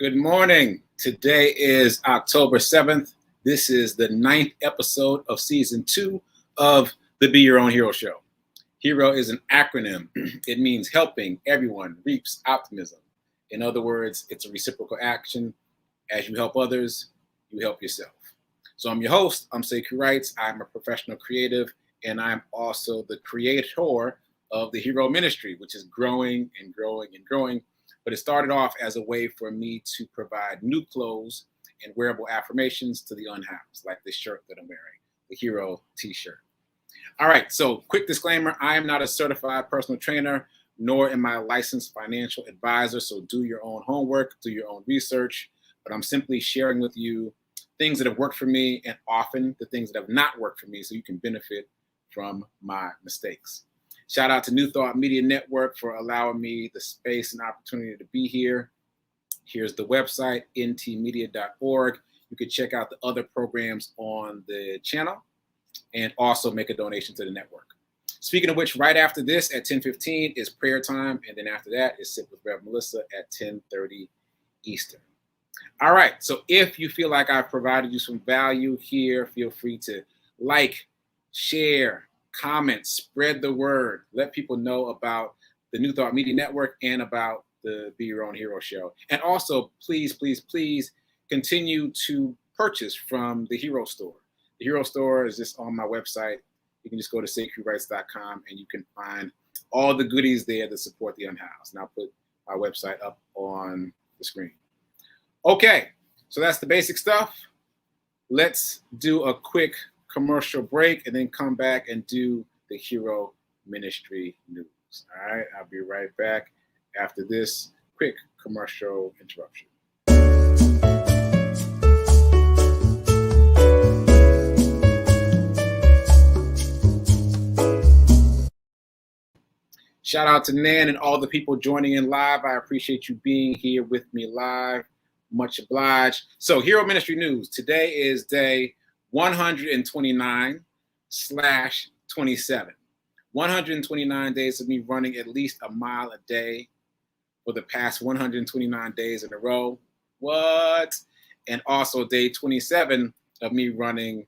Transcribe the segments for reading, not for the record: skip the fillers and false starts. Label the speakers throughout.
Speaker 1: Good morning. Today is October 7th. This is the 9th episode of season 2 of the Be Your Own Hero show. HERO is an acronym. It means helping everyone reaps optimism. In other words, it's a reciprocal action. As you help others, you help yourself. So I'm your host. I'm Sekouwrites. I'm a professional creative, and I'm also the creator of the HERO Ministry, which is growing and growing and growing. But it started off as a way for me to provide new clothes and wearable affirmations to the unhoused, like this shirt that I'm wearing, the HERO t-shirt. All right, so quick disclaimer, I am not a certified personal trainer, nor am I a licensed financial advisor, so do your own homework, do your own research, but I'm simply sharing with you things that have worked for me and often the things that have not worked for me so you can benefit from my mistakes. Shout out to New Thought Media Network for allowing me the space and opportunity to be here. Here's the website, ntmedia.org. You can check out the other programs on the channel and also make a donation to the network. Speaking of which, right after this at 10:15 is prayer time, and then after that is Sit with Rev Melissa at 10:30 Eastern. All right, so if you feel like I've provided you some value here, feel free to like, share, comment, spread the word, let people know about the New Thought Media Network and about the Be Your Own Hero show. And also, please, please, please continue to purchase from the HERO store. The HERO store is just on my website. You can just go to sekouwrites.com and you can find all the goodies there that support the unhoused. And I'll put my website up on the screen. Okay, so that's the basic stuff. Let's do a quick commercial break and then come back and do the HERO Ministry news. All right, I'll be right back after this quick commercial interruption. Shout out to Nan and all the people joining in live. I appreciate you being here with me live. Much obliged. So HERO Ministry news. Today is day 129/27. 129 days of me running at least a mile a day for the past 129 days in a row. What? And also day 27 of me running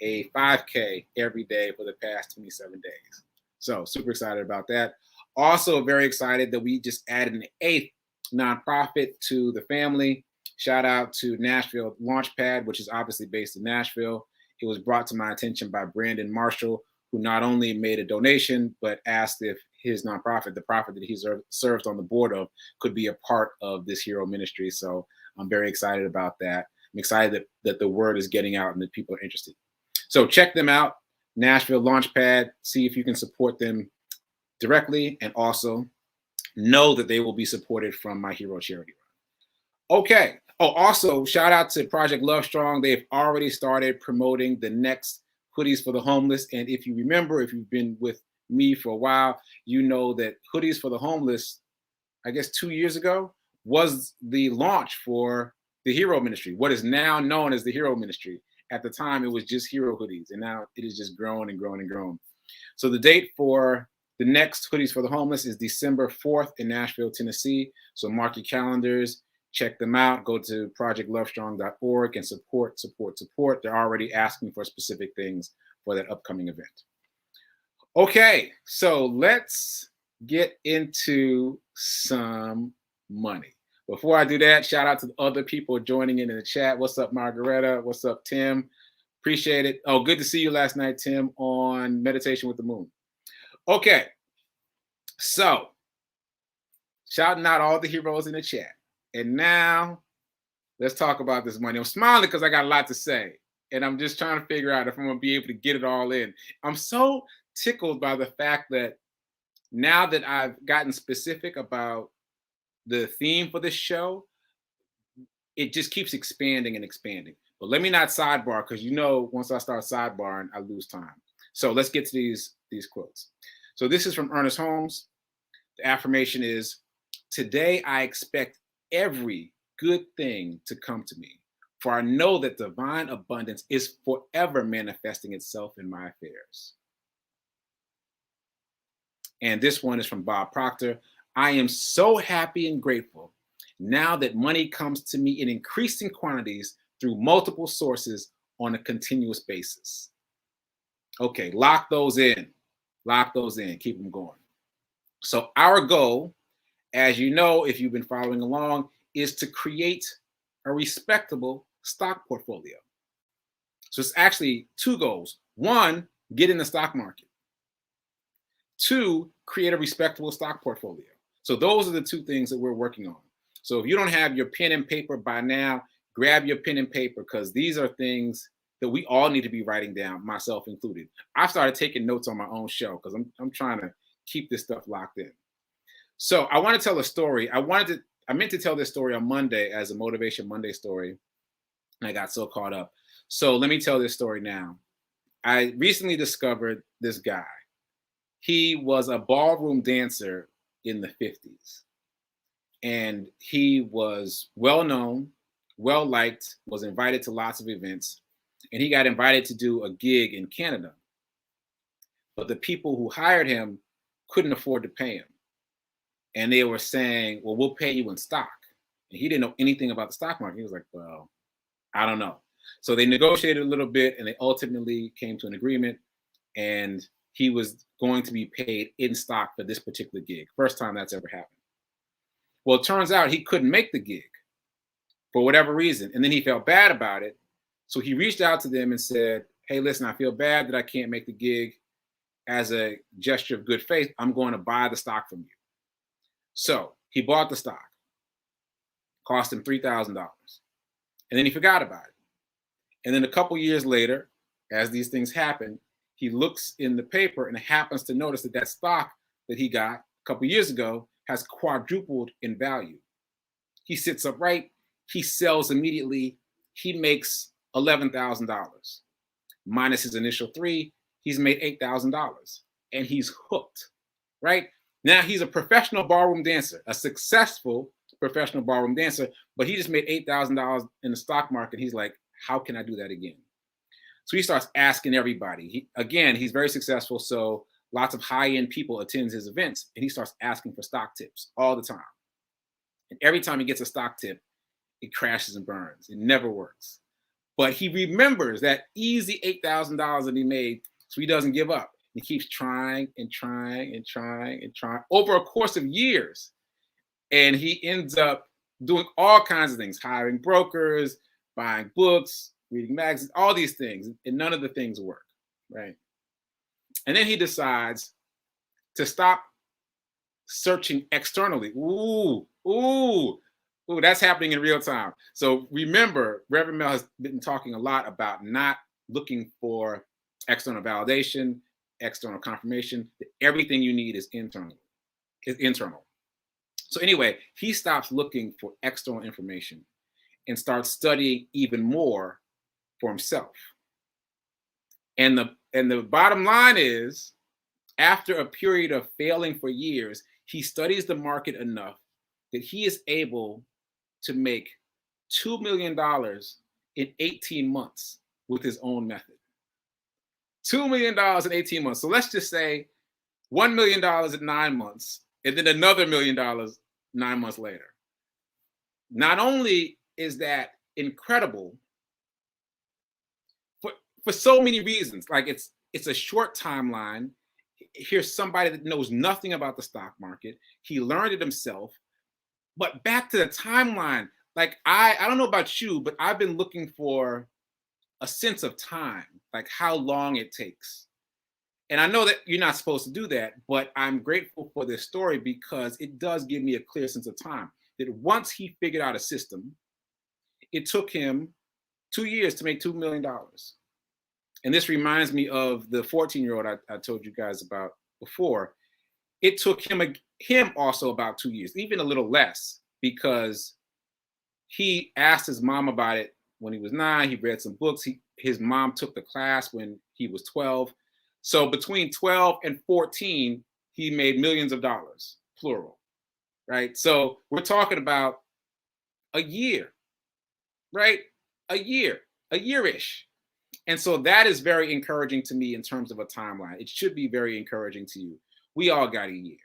Speaker 1: a 5K every day for the past 27 days. So super excited about that. Also very excited that we just added an 8th nonprofit to the family. Shout out to Nashville Launchpad, which is obviously based in Nashville. It was brought to my attention by Brandon Marshall, who not only made a donation, but asked if his nonprofit, the profit that he serves on the board of, could be a part of this HERO Ministry. So I'm very excited about that. I'm excited that the word is getting out and that people are interested. So check them out, Nashville Launchpad, see if you can support them directly, and also know that they will be supported from my HERO charity run. Okay. Oh, also shout out to Project Love Strong. They've already started promoting the next hoodies for the homeless. And if you remember, if you've been with me for a while, you know that hoodies for the homeless, I guess 2 years ago, was the launch for the HERO Ministry, what is now known as the HERO Ministry. At the time, it was just HERO hoodies, and now it has just grown and grown and grown. So the date for the next hoodies for the homeless is December 4th in Nashville, Tennessee. So mark your calendars. Check them out. Go to projectlovestrong.org and support. They're already asking for specific things for that upcoming event. Okay, so let's get into some money. Before I do that, shout out to the other people joining in the chat. What's up, Margareta? What's up, Tim? Appreciate it. Oh, good to see you last night, Tim, on Meditation with the Moon. Okay, so shouting out all the heroes in the chat. And now let's talk about this money. I'm smiling because I got a lot to say, and I'm just trying to figure out if I'm going to be able to get it all in. I'm so tickled by the fact that now that I've gotten specific about the theme for this show, it just keeps expanding and expanding. But let me not sidebar, because you know once I start sidebarring, I lose time. So let's get to these quotes. So this is from Ernest Holmes. The affirmation is, today I expect every good thing to come to me, for I know that divine abundance is forever manifesting itself in my affairs. And this one is from Bob Proctor. I am so happy and grateful now that money comes to me in increasing quantities through multiple sources on a continuous basis. Okay, lock those in. Lock those in. Keep them going. So our goal, as you know, if you've been following along, is to create a respectable stock portfolio. So it's actually two goals. One, get in the stock market. Two, create a respectable stock portfolio. So those are the two things that we're working on. So if you don't have your pen and paper by now, grab your pen and paper, because these are things that we all need to be writing down, myself included. I've started taking notes on my own show because I'm trying to keep this stuff locked in. So I want to tell a story. I meant to tell this story on Monday as a Motivation Monday story, and I got so caught up. So let me tell this story now. I recently discovered this guy. He was a ballroom dancer in the 50s. And he was well known, well liked, was invited to lots of events. And he got invited to do a gig in Canada. But the people who hired him couldn't afford to pay him. And they were saying, well, we'll pay you in stock. And he didn't know anything about the stock market. He was like, well, I don't know. So they negotiated a little bit and they ultimately came to an agreement. And he was going to be paid in stock for this particular gig. First time that's ever happened. Well, it turns out he couldn't make the gig for whatever reason. And then he felt bad about it. So he reached out to them and said, hey, listen, I feel bad that I can't make the gig. As a gesture of good faith, I'm going to buy the stock from you. So he bought the stock. Cost him $3,000. And then he forgot about it. And then a couple years later, as these things happen, he looks in the paper and happens to notice that that stock that he got a couple years ago has quadrupled in value. He sits upright, he sells immediately, he makes $11,000. Minus his initial $3,000, he's made $8,000. And he's hooked, right? Now he's a professional ballroom dancer, a successful professional ballroom dancer, but he just made $8,000 in the stock market. He's like, how can I do that again? So he starts asking everybody. He's very successful, so lots of high-end people attend his events, and he starts asking for stock tips all the time. And every time he gets a stock tip, it crashes and burns. It never works. But he remembers that easy $8,000 that he made, so he doesn't give up. He keeps trying and trying and trying and trying over a course of years. And he ends up doing all kinds of things, hiring brokers, buying books, reading magazines, all these things, and none of the things work, right? And then he decides to stop searching externally. Ooh, that's happening in real time. So remember, Reverend Mel has been talking a lot about not looking for external validation, external confirmation. Everything you need is internal. So anyway, he stops looking for external information and starts studying even more for himself. And the bottom line is, after a period of failing for years, he studies the market enough that he is able to make $2 million in 18 months with his own method. $2 million in 18 months. So let's just say $1 million in 9 months, and then another $1 million 9 months later. Not only is that incredible for so many reasons, like it's a short timeline. Here's somebody that knows nothing about the stock market. He learned it himself. But back to the timeline, like I don't know about you, but I've been looking for a sense of time, like how long it takes. And I know that you're not supposed to do that, but I'm grateful for this story because it does give me a clear sense of time. That once he figured out a system, it took him 2 years to make $2 million. And this reminds me of the 14-year-old I told you guys about before. It took him also about 2 years, even a little less, because he asked his mom about it when he was 9. He read some books. His mom took the class when he was 12. So between 12 and 14, he made millions of dollars, plural, right? So we're talking about a year, right? A year-ish. And so that is very encouraging to me in terms of a timeline. It should be very encouraging to you. We all got a year.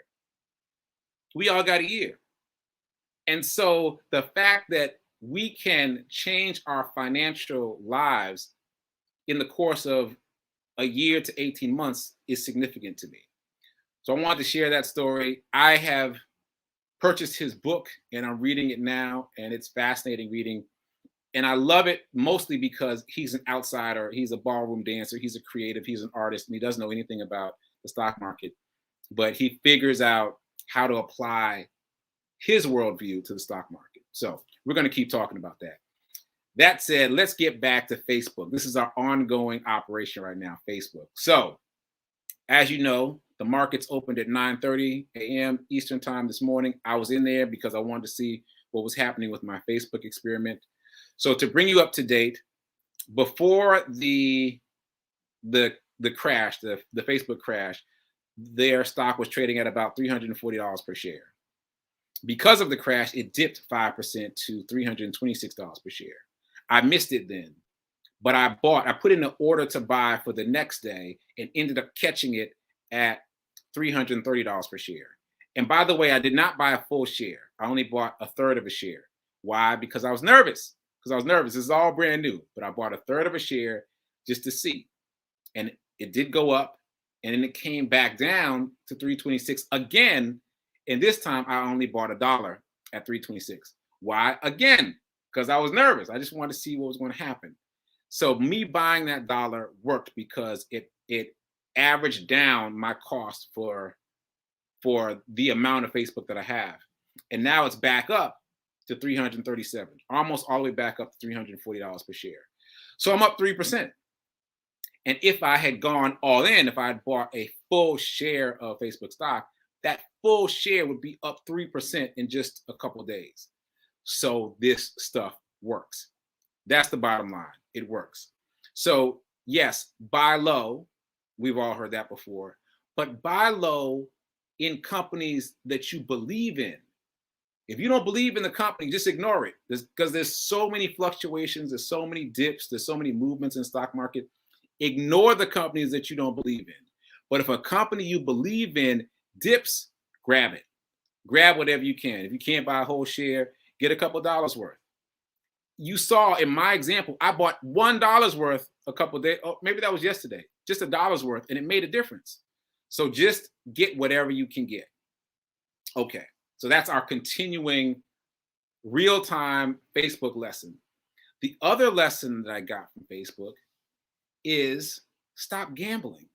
Speaker 1: And so the fact that we can change our financial lives in the course of a year to 18 months is significant to me. So I wanted to share that story. I have purchased his book and I'm reading it now, and it's fascinating reading. And I love it mostly because he's an outsider. He's a ballroom dancer. He's a creative. He's an artist, and he doesn't know anything about the stock market, but he figures out how to apply his worldview to the stock market. So we're going to keep talking about that. That said, let's get back to Facebook. This is our ongoing operation right now, Facebook. So as you know, the markets opened at 9:30 a.m. Eastern time this morning. I was in there because I wanted to see what was happening with my Facebook experiment. So to bring you up to date, before the crash, the Facebook crash, their stock was trading at about $340 per share. Because of the crash, it dipped 5% to $326 per share. I missed it then, but I put in an order to buy for the next day and ended up catching it at $330 per share. And by the way, I did not buy a full share. I only bought a third of a share. Why? Because I was nervous. This is all brand new, but I bought a third of a share just to see. And it did go up, and then it came back down to 326 again. And this time I only bought $1 at 326. Why? Again, because I was nervous. I just wanted to see what was going to happen. So me buying that dollar worked because it averaged down my cost for the amount of Facebook that I have. And now it's back up to 337, almost all the way back up to $340 per share. So I'm up 3%. And if I had gone all in, if I had bought a full share of Facebook stock, that full share would be up 3% in just a couple of days. So this stuff works. That's the bottom line. It works. So yes, buy low. We've all heard that before. But buy low in companies that you believe in. If you don't believe in the company, just ignore it. Because there's so many fluctuations, there's so many dips, there's so many movements in the stock market. Ignore the companies that you don't believe in. But if a company you believe in dips, grab it. Grab whatever you can. If you can't buy a whole share, get a couple dollars worth. You saw in my example, I bought $1 worth a couple of days. Oh, maybe that was yesterday. Just $1 worth, and it made a difference. So just get whatever you can get. Okay. So that's our continuing real-time Facebook lesson. The other lesson that I got from Facebook is stop gambling.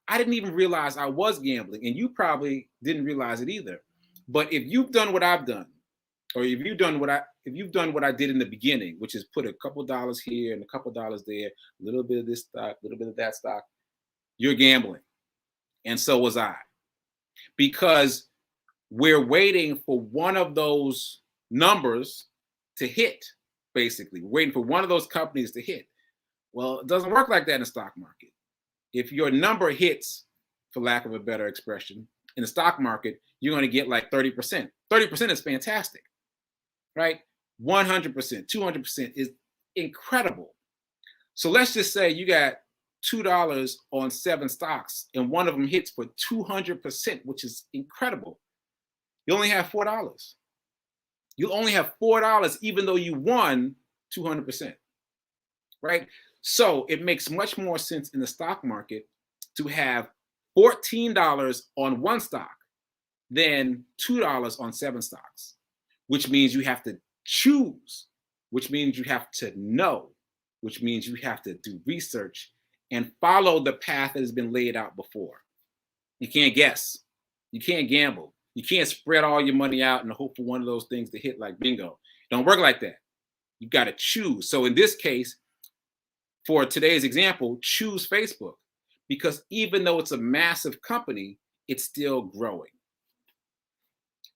Speaker 1: I didn't even realize I was gambling, and you probably didn't realize it either. But if you've done what I've done, or if you've done what I did in the beginning, which is put a couple dollars here and a couple dollars there, a little bit of this stock, a little bit of that stock, you're gambling. And so was I. Because we're waiting for one of those numbers to hit, basically. We're waiting for one of those companies to hit. Well, it doesn't work like that in the stock market. If your number hits, for lack of a better expression, in the stock market, you're going to get like 30%. 30% is fantastic, right? 100%, 200% is incredible. So let's just say you got $2 on 7 stocks and one of them hits for 200%, which is incredible. You only have $4. You only have $4 even though you won 200%, right? So it makes much more sense in the stock market to have $14 on one stock than $2 on 7 stocks, which means you have to choose, which means you have to know, which means you have to do research and follow the path that has been laid out before. You can't guess. You can't gamble. You can't spread all your money out and hope for one of those things to hit like bingo. It don't work like that. You got to choose. So in this case, for today's example, choose Facebook, because even though it's a massive company, it's still growing.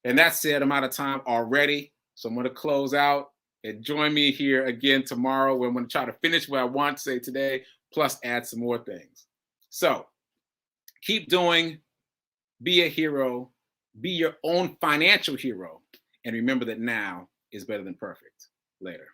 Speaker 1: And that said, I'm out of time already. So I'm going to close out and join me here again tomorrow, where I'm going to try to finish what I want to say today, plus add some more things. So keep doing, be a hero, be your own financial hero. And remember that now is better than perfect. Later.